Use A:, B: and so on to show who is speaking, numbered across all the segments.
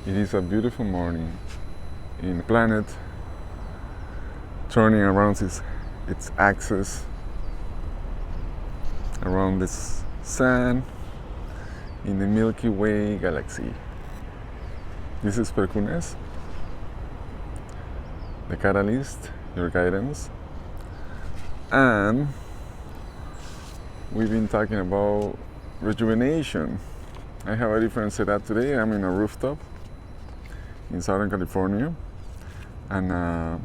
A: It is a beautiful morning in the planet turning around its axis around this sun in the Milky Way galaxy. This is Perkunas, the catalyst, your guidance, and we've been talking about rejuvenation. I have a different setup today. I'm in a rooftop in Southern California, and I'm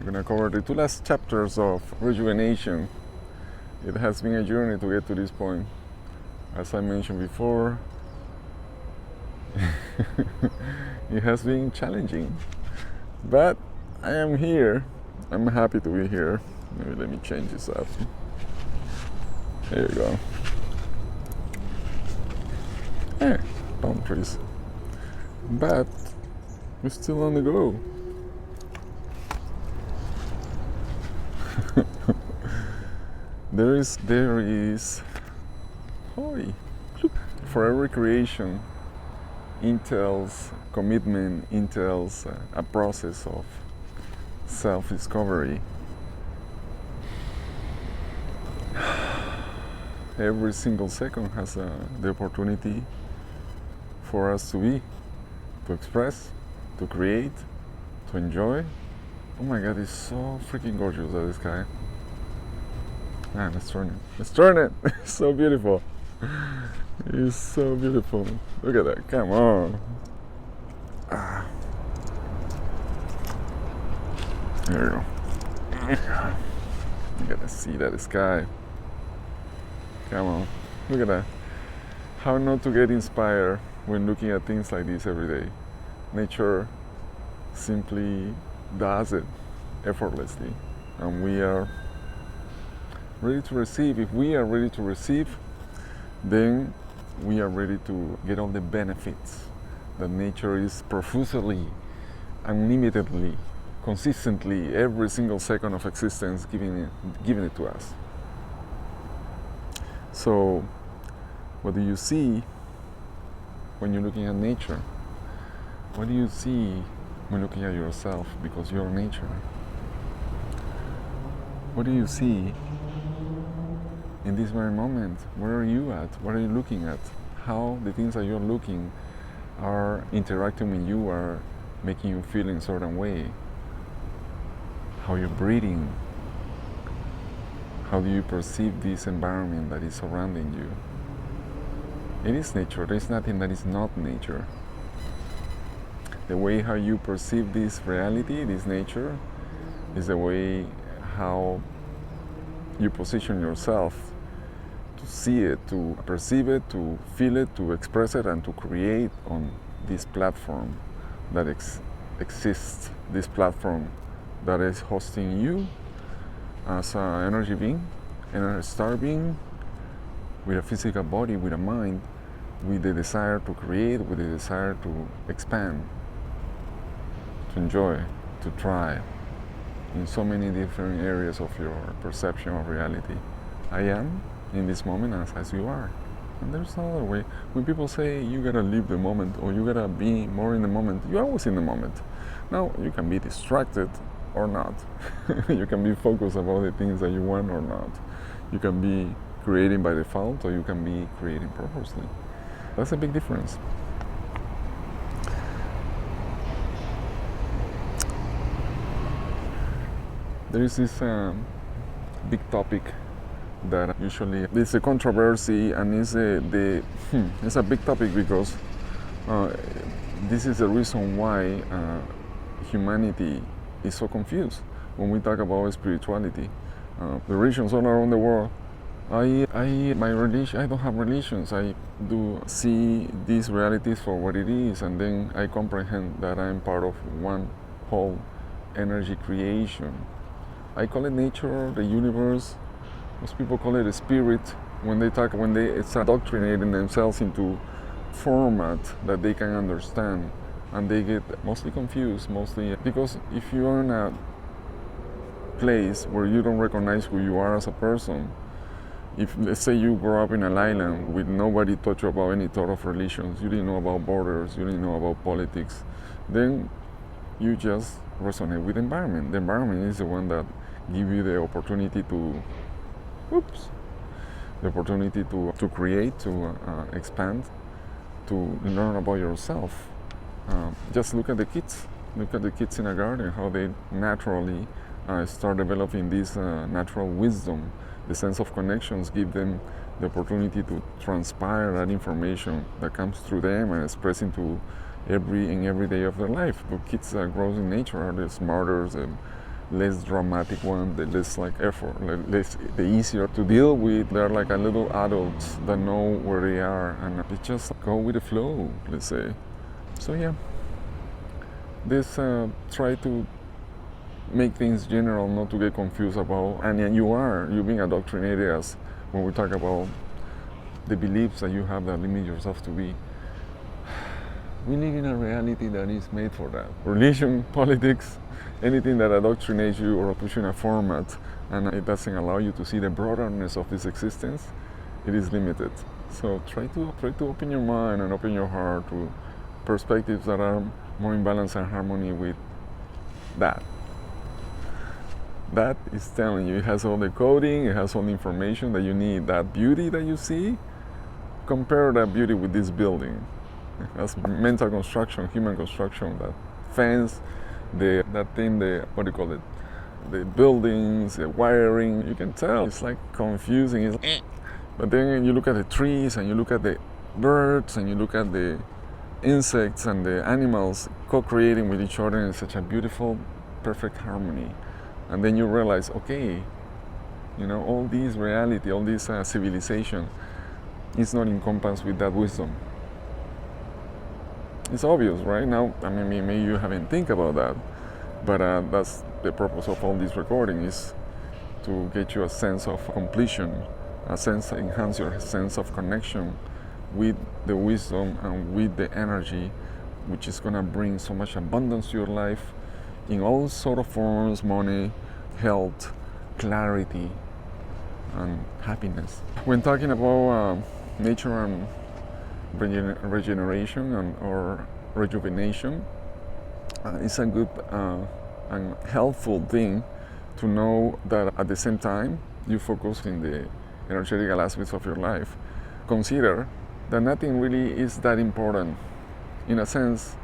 A: gonna cover the two last chapters of rejuvenation. It has been a journey to get to this point. As I mentioned before, it has been challenging, but I am here. I'm happy to be here. Maybe let me change this up. There you go. Hey, palm trees. But we're still on the go. There is hoy. For every creation entails commitment, entails a process of self-discovery. Every single second has the opportunity for us to be, to express, to create, to enjoy. Oh my God, it's so freaking gorgeous, that sky. Man, let's turn it. Let's turn it. It's so beautiful. It's so beautiful. Look at that. Come on. There you go. You gotta see that sky. Come on. Look at that. How not to get inspired when looking at things like this every day. Nature simply does it effortlessly, and we are ready to receive. If we are ready to receive, then we are ready to get all the benefits that nature is profusely, unlimitedly, consistently, every single second of existence giving it to us. So, what do you see when you're looking at nature? What do you see when looking at yourself, because you're nature? What do you see in this very moment? Where are you at? What are you looking at? How the things that you're looking are interacting with you, are making you feel in a certain way? How you're breathing? How do you perceive this environment that is surrounding you? It is nature. There's nothing that is not nature. The way how you perceive this reality, this nature, is the way how you position yourself to see it, to perceive it, to feel it, to express it, and to create on this platform that exists, this platform that is hosting you as an energy being, energy star being, with a physical body, with a mind, with the desire to create, with the desire to expand, to enjoy, to try in so many different areas of your perception of reality. I am in this moment as you are. And there's no other way. When people say you gotta live the moment or you gotta be more in the moment, you're always in the moment. Now, you can be distracted or not. You can be focused about the things that you want or not. You can be creating by default or you can be creating purposely. That's a big difference. There is this big topic that usually is a controversy, and it's a big topic because this is the reason why humanity is so confused when we talk about spirituality. The religions all around the world, I don't have religions. I do see these realities for what it is, and then I comprehend that I'm part of one whole energy creation. I call it nature, the universe. Most people call it a spirit when they start indoctrinating themselves into format that they can understand, and they get mostly confused, mostly because if you are in a place where you don't recognize who you are as a person, If, let's say, you grow up in an island with nobody taught you about any sort of relations, you didn't know about borders, you didn't know about politics, then you just resonate with the environment. The environment is the one that gives you the opportunity to, the opportunity to create, to expand, to learn about yourself. Just look at the kids. Look at the kids in a garden, how they naturally start developing this natural wisdom. The sense of connections give them the opportunity to transpire that information that comes through them and express into every day of their life. But kids that grow in nature are the smarter, the less dramatic one, the less effort, the easier to deal with. They're like a little adults that know where they are and they just go with the flow, let's say. So yeah, this try to make things general, not to get confused about, and you're being indoctrinated as when we talk about the beliefs that you have that limit yourself to be. We live in a reality that is made for that. Religion, politics, anything that indoctrinates you or puts you in a format and it doesn't allow you to see the broaderness of this existence, it is limited. So try to open your mind and open your heart to perspectives that are more in balance and harmony with that. That is telling you, it has all the coding, it has all the information that you need. That beauty that you see, compare that beauty with this building. That's mental construction, human construction, that fence, that thing, what do you call it? The buildings, the wiring, you can tell. It's like confusing. But then you look at the trees and you look at the birds and you look at the insects and the animals co-creating with each other in such a beautiful, perfect harmony. And then you realize, okay, all this reality, all this civilization is not encompassed with that wisdom. It's obvious, right? Now, maybe you haven't think about that, but that's the purpose of all this recording, is to get you a sense of completion, enhance your sense of connection with the wisdom and with the energy, which is going to bring so much abundance to your life in all sort of forms: money, health, clarity, and happiness. When talking about nature and regeneration or rejuvenation, it's a good and helpful thing to know that at the same time you focus in the energetical aspects of your life. Consider that nothing really is that important in a sense,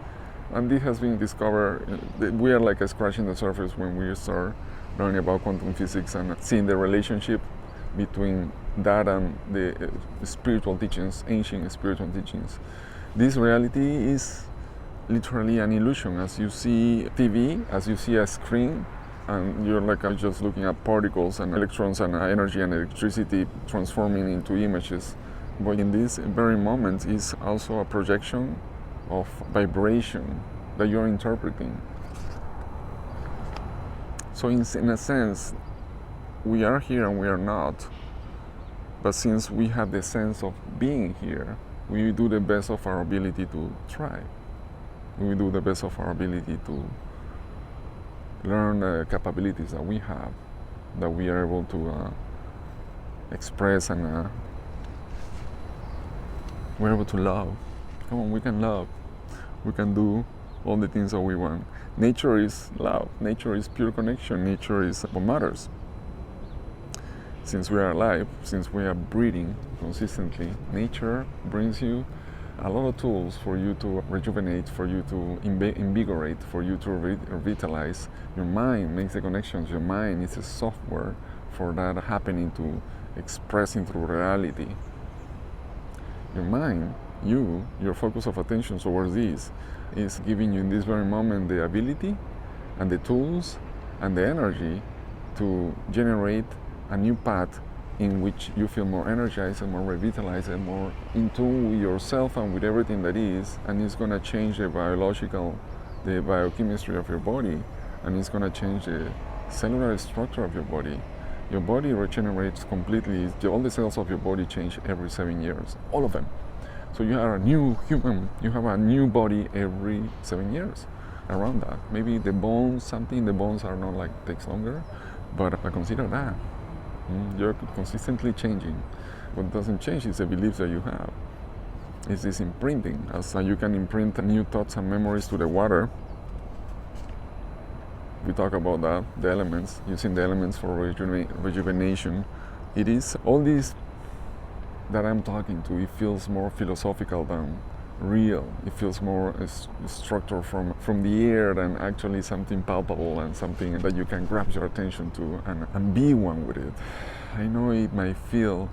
A: and this has been discovered. We are like scratching the surface when we start learning about quantum physics and seeing the relationship between that and the spiritual teachings, ancient spiritual teachings. This reality is literally an illusion. As you see TV, as you see a screen, and you're just looking at particles and electrons and energy and electricity transforming into images. But in this very moment is also a projection of vibration that you're interpreting. So in a sense, we are here and we are not. But since we have the sense of being here, we do the best of our ability to try. We do the best of our ability to learn the capabilities that we have, that we are able to express, and we're able to love. Come on, we can love. We can do all the things that we want. Nature is love. Nature is pure connection. Nature is what matters. Since we are alive, since we are breathing consistently, nature brings you a lot of tools for you to rejuvenate, for you to invigorate, for you to revitalize. Your mind makes the connections. Your mind is a software for that happening, to expressing through reality. Your mind, your focus of attention towards this, is giving you in this very moment the ability and the tools and the energy to generate a new path in which you feel more energized and more revitalized and more in tune with yourself and with everything that is, and it's going to change the biochemistry of your body, and it's going to change the cellular structure of your body. Your body regenerates completely. All the cells of your body change every 7 years, all of them. So you are a new human, you have a new body every 7 years around that. Maybe the bones are not takes longer, but consider that. You're consistently changing. What doesn't change is the beliefs that you have. It's this imprinting. As you can imprint new thoughts and memories to the water. We talk about that, the elements, using the elements for rejuvenation. It is all these that I'm talking to, it feels more philosophical than real. It feels more structured from the air than actually something palpable and something that you can grab your attention to and be one with it. I know it might feel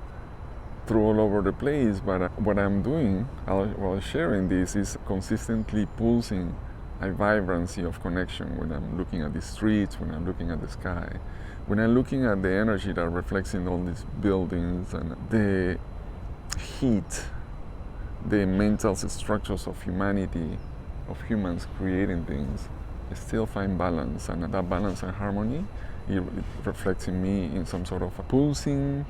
A: through all over the place, but what I'm doing while sharing this is consistently pulsing a vibrancy of connection when I'm looking at the streets, when I'm looking at the sky, when I'm looking at the energy that reflects in all these buildings and the heat, the mental structures of humanity, of humans creating things. I still find balance, and that balance and harmony, it reflects in me in some sort of pulsing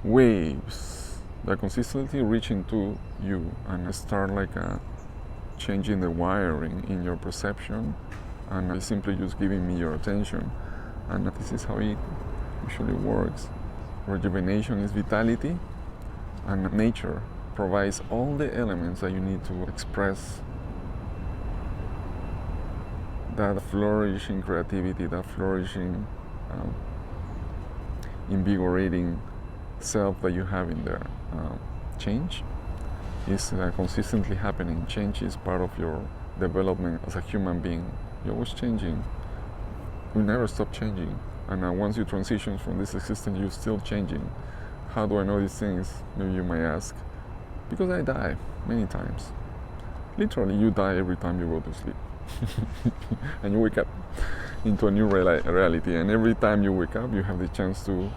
A: waves that consistently reach into you and start like changing the wiring in your perception, and it's simply just giving me your attention. And this is how it usually works. Rejuvenation is vitality, and nature provides all the elements that you need to express that flourishing creativity, that flourishing, invigorating self that you have in there. Change is consistently happening. Change is part of your development as a human being. You're always changing. You never stop changing. And once you transition from this existence, you're still changing. How do I know these things? Maybe you might ask. Because I die many times. Literally, you die every time you go to sleep. And you wake up into a new reality. And every time you wake up, you have the chance to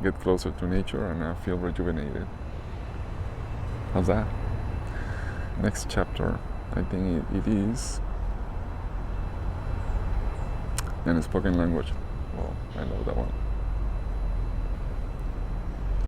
A: get closer to nature and feel rejuvenated. How's that? Next chapter, I think it is in spoken language. Well, I know that one.